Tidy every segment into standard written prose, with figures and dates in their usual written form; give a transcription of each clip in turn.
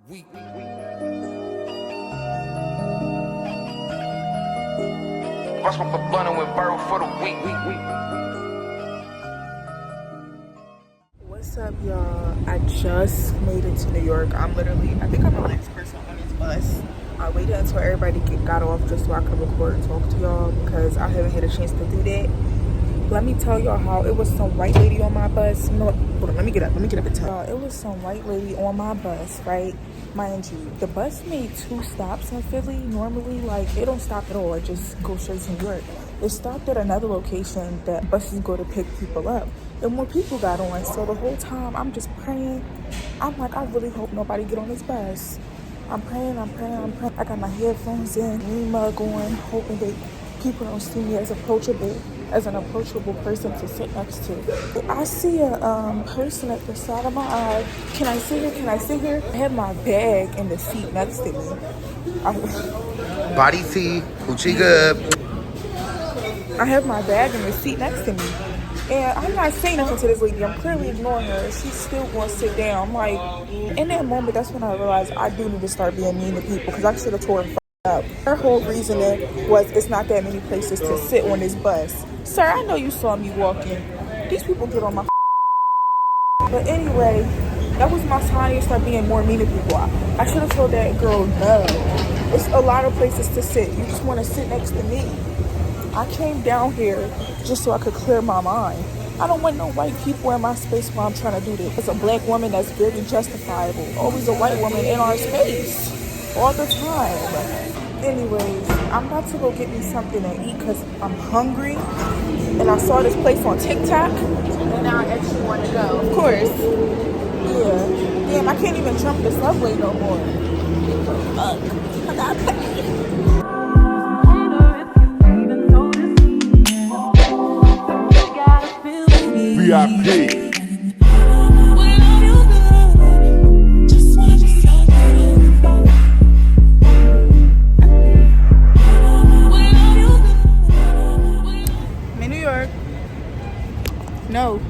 Week. Bust up a blunt with burrow for the week. What's up, y'all? I just made it to New York. I think I'm the last person on this bus. I waited until everybody got off just so I could record and talk to y'all because I haven't had a chance to do that. Let me tell y'all how it was some white lady on my bus. No, hold on, let me get up and tell y'all. It was some white lady on my bus, right? Mind you, the bus made 2 stops in Philly. Normally, like, it don't stop at all. It just goes straight to New York. It stopped at another location that buses go to pick people up. And more people got on. So the whole time, I'm just praying. I'm like, I really hope nobody get on this bus. I'm praying. I got my headphones in, green mug on, hoping that people don't see me as an approachable person to sit next to. I see a person at the side of my eye. Can I sit here? I have my bag in the seat next to me. Body tea, Gucci good. I have my bag in the seat next to me. And I'm not saying nothing to this lady. I'm clearly ignoring her. She's still going to sit down. I'm like, in that moment, that's when I realized I do need to start being mean to people because I should have tore her up. Her whole reasoning was it's not that many places to sit on this bus. Sir, I know you saw me walking. These people get on my But anyway, that was my time to start being more mean to people. I should have told that girl no. It's a lot of places to sit. You just want to sit next to me. I came down here just so I could clear my mind. I don't want no white people in my space while I'm trying to do this. As a black woman, that's very justifiable. Always a white woman in our space. All the time. Anyways, I'm about to go get me something to eat because I'm hungry. And I saw this place on TikTok. And now I actually want to go. Of course. Yeah. Damn, I can't even jump the subway no more. Fuck. I got paid. VIP. I'm in New York. No.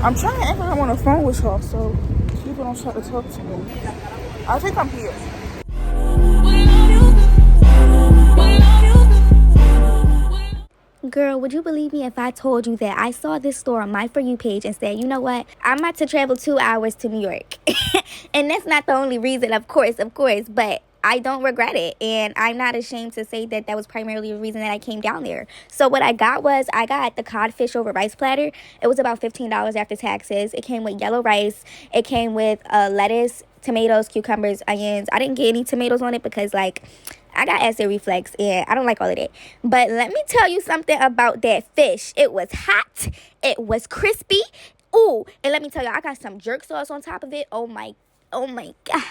I'm trying to act like I'm on the phone with y'all so people don't try to talk to me. I think I'm here. Girl, would you believe me if I told you that I saw this store on my For You page and said, you know what? I'm about to travel 2 hours to New York. And that's not the only reason, of course, but I don't regret it. And I'm not ashamed to say that that was primarily the reason that I came down there. So what I got the codfish over rice platter. It was about $15 after taxes. It came with yellow rice. It came with lettuce, tomatoes, cucumbers, onions. I didn't get any tomatoes on it because, like, I got acid reflux and I don't like all of that. But let me tell you something about that fish. It was hot. It was crispy. Ooh, and let me tell you, I got some jerk sauce on top of it. Oh my God.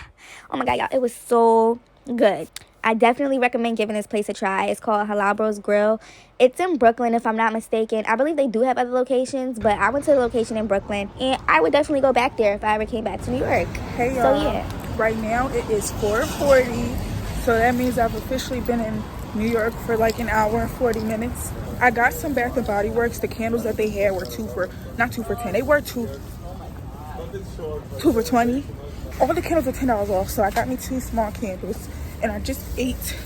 Oh my God, y'all. It was so good. I definitely recommend giving this place a try. It's called Halal Bros Grill. It's in Brooklyn, if I'm not mistaken. I believe they do have other locations, but I went to the location in Brooklyn, and I would definitely go back there if I ever came back to New York. Hey, y'all. So, yeah. Right now, it is 4:40. So that means I've officially been in New York for like an hour and 40 minutes. I got some Bath and Body Works. The candles that they had were not 2 for 10. They were 2 for 20. All the candles are $10 off. So I got me 2 small candles. And I just ate.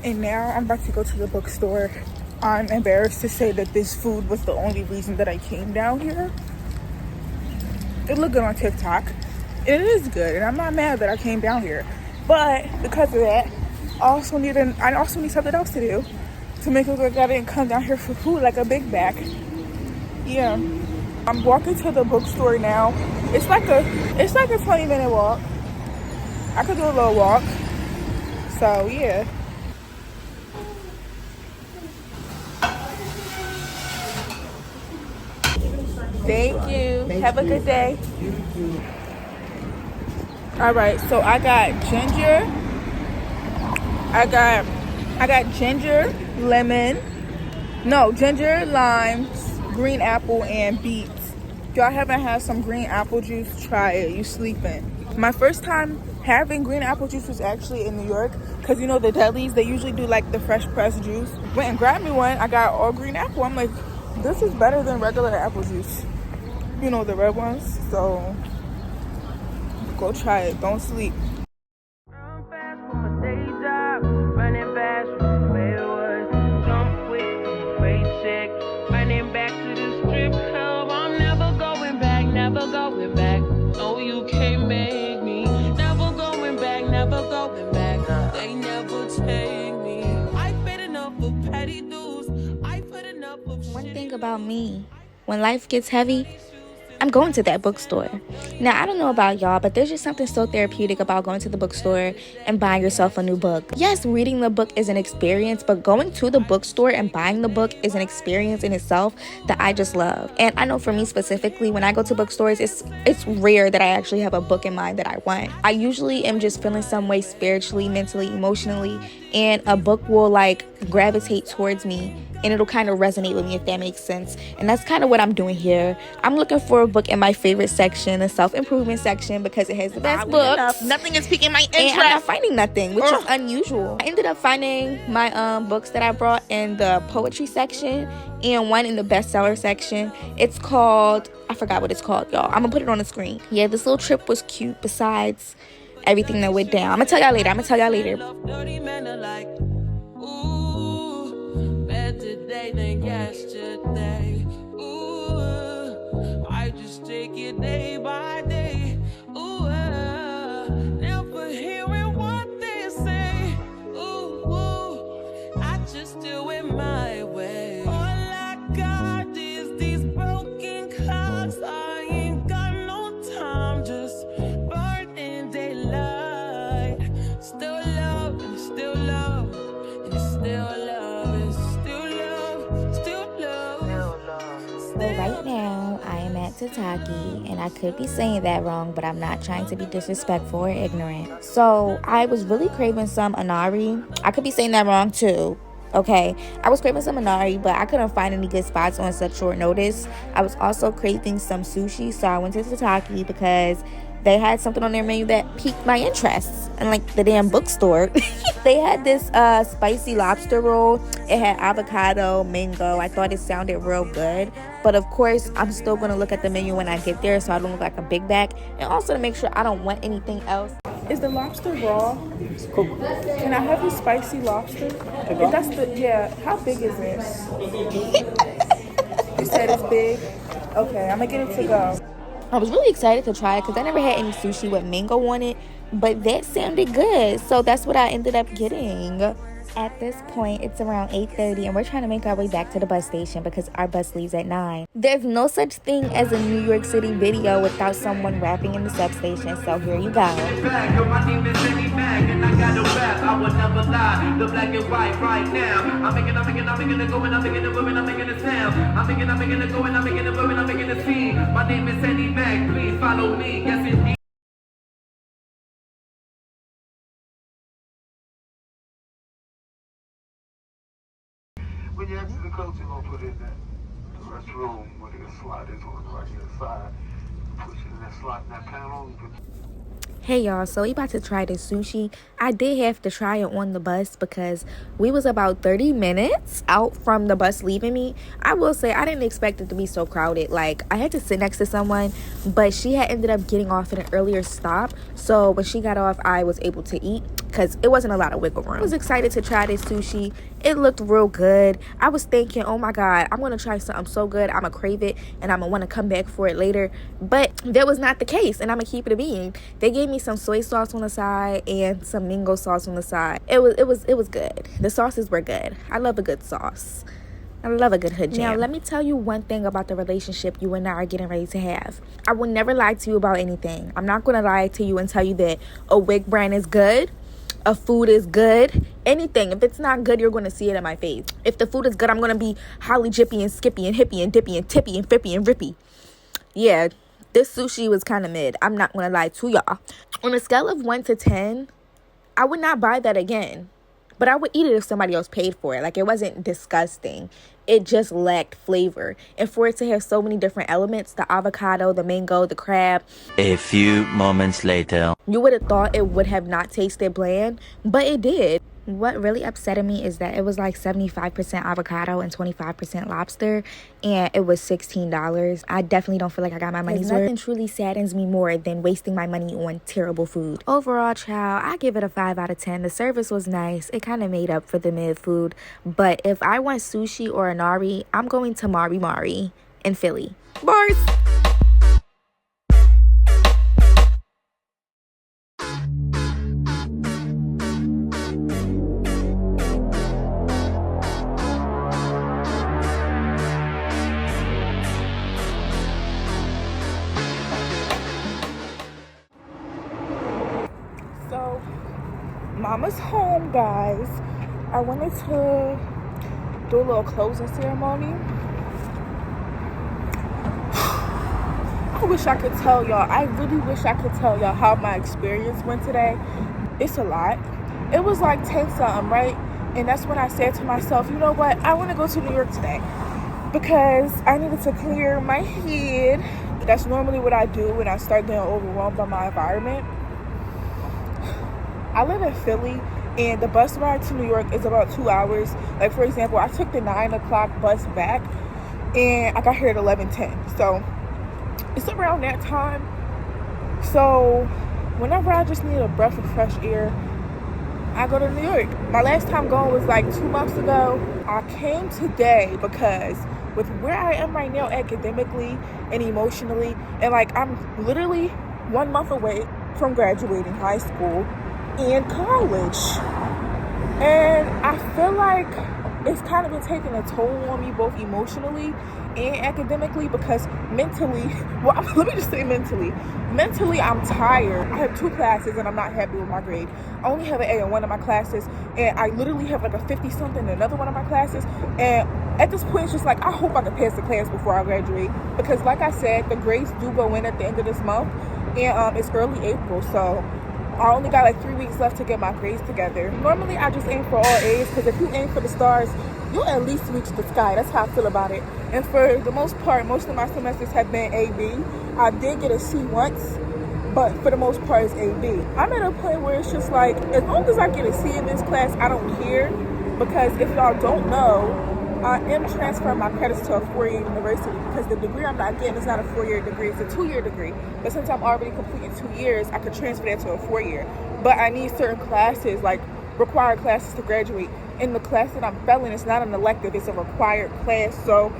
And now I'm about to go to the bookstore. I'm embarrassed to say that this food was the only reason that I came down here. It looked good on TikTok. It is good. And I'm not mad that I came down here. But because of that, I also need something else to do to make it look like I didn't come down here for food like a big bag. Yeah, I'm walking to the bookstore now. It's like a 20-minute walk. I could do a little walk. So yeah. Thank you. Have a good day. All right, so I got ginger. I got ginger, ginger, limes, green apple, and beets. If y'all haven't had some green apple juice, try it. You sleeping. My first time having green apple juice was actually in New York, because you know the delis, they usually do like the fresh pressed juice. Went and grabbed me one. I got all green apple. I'm like, this is better than regular apple juice. You know, the red ones. So go try it. Don't sleep. thing about me. When life gets heavy, I'm going to that bookstore. Now, I don't know about y'all, but there's just something so therapeutic about going to the bookstore and buying yourself a new book. Yes, reading the book is an experience, but going to the bookstore and buying the book is an experience in itself that I just love. And I know for me specifically, when I go to bookstores, it's rare that I actually have a book in mind that I want. I usually am just feeling some way spiritually, mentally, emotionally, and a book will gravitate towards me, and it'll kind of resonate with me, if that makes sense. And that's kind of what I'm doing here. I'm looking for a book in my favorite section, the self-improvement section, because it has the best books. Nothing is piquing my interest. And I'm not finding nothing, which is unusual. I ended up finding my books that I brought in the poetry section and one in the bestseller section. It's called, I forgot what it's called, y'all. I'm gonna put it on the screen. Yeah, this little trip was cute besides everything that went down. I'm gonna tell y'all later. Today than yesterday. Ooh, I just take it day by day. Ooh, never hearing what they say. Ooh, I just do it my way. All I got is these broken clocks. I ain't got no time, just burning daylight. Still love and still love and it's still love. So right now, I am at Tataki, and I could be saying that wrong, but I'm not trying to be disrespectful or ignorant. So I was really craving some anari. I could be saying that wrong too. Okay, I was craving some anari, but I couldn't find any good spots on such short notice. I was also craving some sushi, so I went to Tataki because they had something on their menu that piqued my interest. And the damn bookstore, they had this spicy lobster roll. It had avocado, mango. I thought it sounded real good. But of course, I'm still going to look at the menu when I get there so I don't look like a big bag. And also to make sure I don't want anything else. Is the lobster raw? It's cooked. Can I have the spicy lobster? If that's how big is this? You said it's big? Okay, I'm going to get it to go. I was really excited to try it because I never had any sushi with mango on it, but that sounded good, so that's what I ended up getting. At this point, it's around 8:30, and we're trying to make our way back to the bus station because our bus leaves at 9. There's no such thing as a New York City video without someone rapping in the substation, so here you go. My name is Danny Mac, and I got a rap. I will never lie. The black and white right now. I'm making it go, and I'm making it move, and I'm making it sound. I'm making it go, and I'm making it move, and I'm making it scene. My name is Danny Mac. Please follow me. Yes, indeed. When you exit the coach, you're going to put it in the restroom where the slide is on the right hand side. Push it in that slot in that panel. Hey y'all, so we about to try this sushi. I did have to try it on the bus because we was about 30 minutes out from the bus leaving me. I will say I didn't expect it to be so crowded. I had to sit next to someone, but she had ended up getting off at an earlier stop. So when she got off, I was able to eat because it wasn't a lot of wiggle room. I was excited to try this sushi. It looked real good. I was thinking, oh my God, I'm going to try something so good. I'm going to crave it and I'm going to want to come back for it later. But that was not the case, and I'm going to keep it a bean. They gave me some soy sauce on the side and some mango sauce on the side. It was good. The sauces were good. I love a good sauce. I love a good hood jam. Now, let me tell you one thing about the relationship you and I are getting ready to have. I will never lie to you about anything. I'm not going to lie to you and tell you that a wig brand is good. A food is good. Anything. If it's not good, you're going to see it in my face. If the food is good, I'm going to be holly jippy and skippy and hippy and dippy and tippy and frippy and rippy. Yeah, this sushi was kind of mid. I'm not going to lie to y'all. On a scale of 1 to 10, I would not buy that again. But I would eat it if somebody else paid for it. It wasn't disgusting. It just lacked flavor. And for it to have so many different elements, the avocado, the mango, the crab. A few moments later. You would have thought it would have not tasted bland, but it did. What really upset me is that it was 75% avocado and 25% lobster, and it was $16. I definitely don't feel like I got my money's worth. Nothing truly saddens me more than wasting my money on terrible food. Overall, child, I give it a 5 out of 10. The service was nice. It kind of made up for the mid food. But if I want sushi or anari, I'm going to Mari Mari in Philly. Bars! Mama's home, guys. I wanted to do a little closing ceremony. I wish I could tell y'all. I really wish I could tell y'all how my experience went today. It's a lot. It was like 10 something, right? And that's when I said to myself, you know what? I want to go to New York today because I needed to clear my head. That's normally what I do when I start getting overwhelmed by my environment. I live in Philly, and the bus ride to New York is about 2 hours. Like, for example, I took the 9 o'clock bus back, and I got here at 11:10. So it's around that time. So whenever I just need a breath of fresh air, I go to New York. My last time going was like 2 months ago. I came today because with where I am right now academically and emotionally, and like I'm literally 1 month away from graduating high school and college, and I feel like it's kind of been taking a toll on me both emotionally and academically, because mentally, well, let me just say mentally I'm tired. I have 2 classes and I'm not happy with my grade. I only have an A in one of my classes, and I literally have like a 50 something in another one of my classes, and at this point it's just like I hope I can pass the class before I graduate, because like I said, the grades do go in at the end of this month, and it's early April, so I only got like 3 weeks left to get my grades together. Normally I just aim for all A's, because if you aim for the stars, you'll at least reach the sky. That's how I feel about it. And for the most part, most of my semesters have been A-B. I did get a C once, but for the most part it's A-B. I'm at a point where it's just like, as long as I get a C in this class, I don't care, because if y'all don't know, I am transferring my credits to a 4-year university, because the degree I'm not getting is not a 4-year degree, it's a 2-year degree. But since I'm already completing 2 years, I could transfer that to a 4-year. But I need certain classes, like required classes, to graduate. And the class that I'm failing is not an elective, it's a required class. So,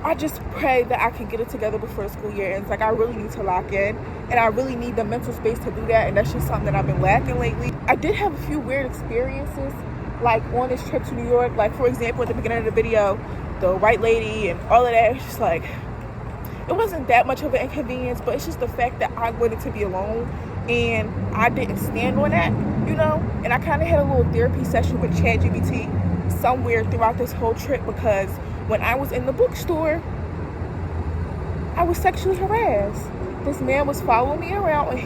I just pray that I can get it together before the school year ends. Like, I really need to lock in, and I really need the mental space to do that, and that's just something that I've been lacking lately. I did have a few weird experiences, like on this trip to New York. Like, for example, at the beginning of the video, the white lady and all of that, it's just like, it wasn't that much of an inconvenience, but it's just the fact that I wanted to be alone, and I didn't stand on that, you know? And I kind of had a little therapy session with ChatGPT somewhere throughout this whole trip, because when I was in the bookstore, I was sexually harassed. This man was following me around, and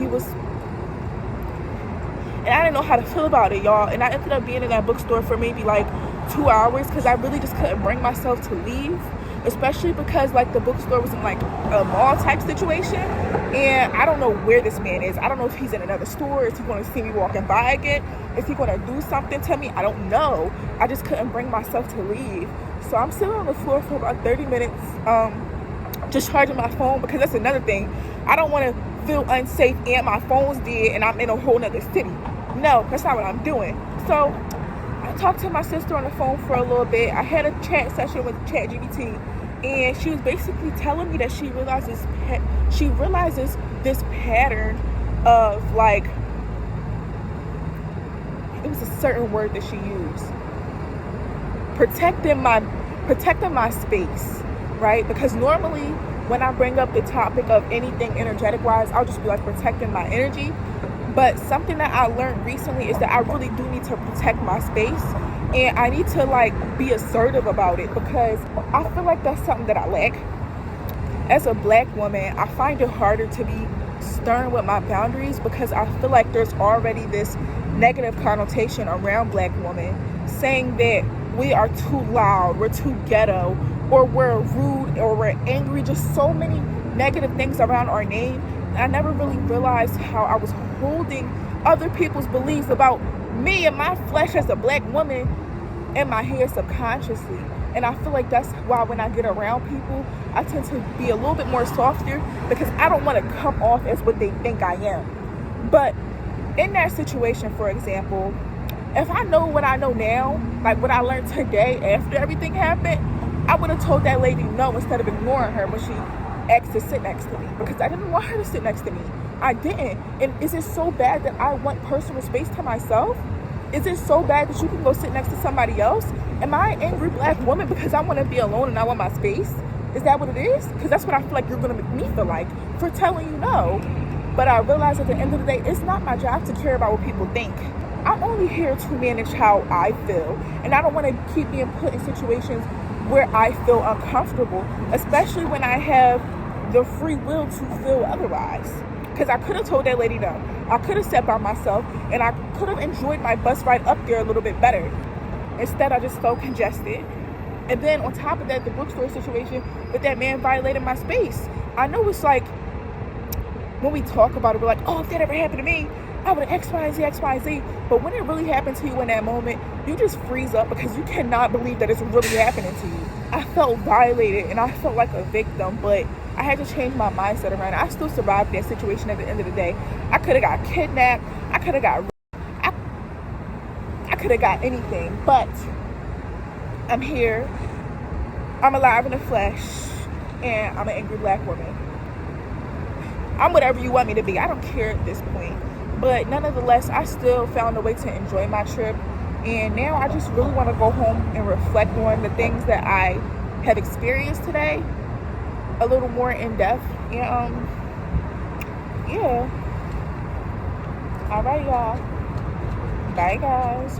I didn't know how to feel about it, y'all. And I ended up being in that bookstore for maybe like 2 hours, because I really just couldn't bring myself to leave, especially because like the bookstore was in like a mall type situation, and I don't know where this man is. I don't know if he's in another store. Is he going to see me walking by again? Is he going to do something to me? I don't know. I just couldn't bring myself to leave. So I'm sitting on the floor for about 30 minutes, just charging my phone, because that's another thing. I don't want to feel unsafe and my phone's dead and I'm in a whole nother city. No, that's not what I'm doing. So I talked to my sister on the phone for a little bit. I had a chat session with ChatGPT, and she was basically telling me that she realizes this pattern of, like, it was a certain word that she used, protecting my space, right? Because normally when I bring up the topic of anything energetic wise, I'll just be like protecting my energy. But something that I learned recently is that I really do need to protect my space, and I need to like be assertive about it, because I feel like that's something that I lack. As a black woman, I find it harder to be stern with my boundaries, because I feel like there's already this negative connotation around black women, saying that we are too loud, we're too ghetto, or we're rude, or we're angry, just so many negative things around our name. I never really realized how I was holding other people's beliefs about me and my flesh as a black woman in my head subconsciously. And I feel like that's why when I get around people, I tend to be a little bit more softer, because I don't want to come off as what they think I am. But in that situation, for example, if I know what I know now, like what I learned today after everything happened, I would have told that lady no instead of ignoring her when she asked to sit next to me, because I didn't want her to sit next to me. I didn't. And is it so bad that I want personal space to myself? Is it so bad that you can go sit next to somebody else? Am I an angry black woman because I want to be alone and I want my space? Is that what it is? Because that's what I feel like you're going to make me feel like for telling you no. But I realize at the end of the day, it's not my job to care about what people think. I'm only here to manage how I feel, and I don't want to keep being put in situations where I feel uncomfortable, especially when I have the free will to feel otherwise. Because I could have told that lady no. I could have sat by myself, and I could have enjoyed my bus ride up there a little bit better. Instead, I just felt congested. And then on top of that, the bookstore situation with that man violating my space. I know it's like, when we talk about it, we're like, oh, if that ever happened to me, I would have X, Y, Z, X, Y, Z. But when it really happened to you in that moment, you just freeze up because you cannot believe that it's really happening to you. I felt violated and I felt like a victim, but I had to change my mindset around it. I still survived that situation at the end of the day. I could have got kidnapped. I could have got I could have got anything, but I'm here. I'm alive in the flesh, and I'm an angry black woman. I'm whatever you want me to be. I don't care at this point. But nonetheless, I still found a way to enjoy my trip. And now I just really want to go home and reflect on the things that I have experienced today a little more in depth. And yeah. All right, y'all. Bye, guys.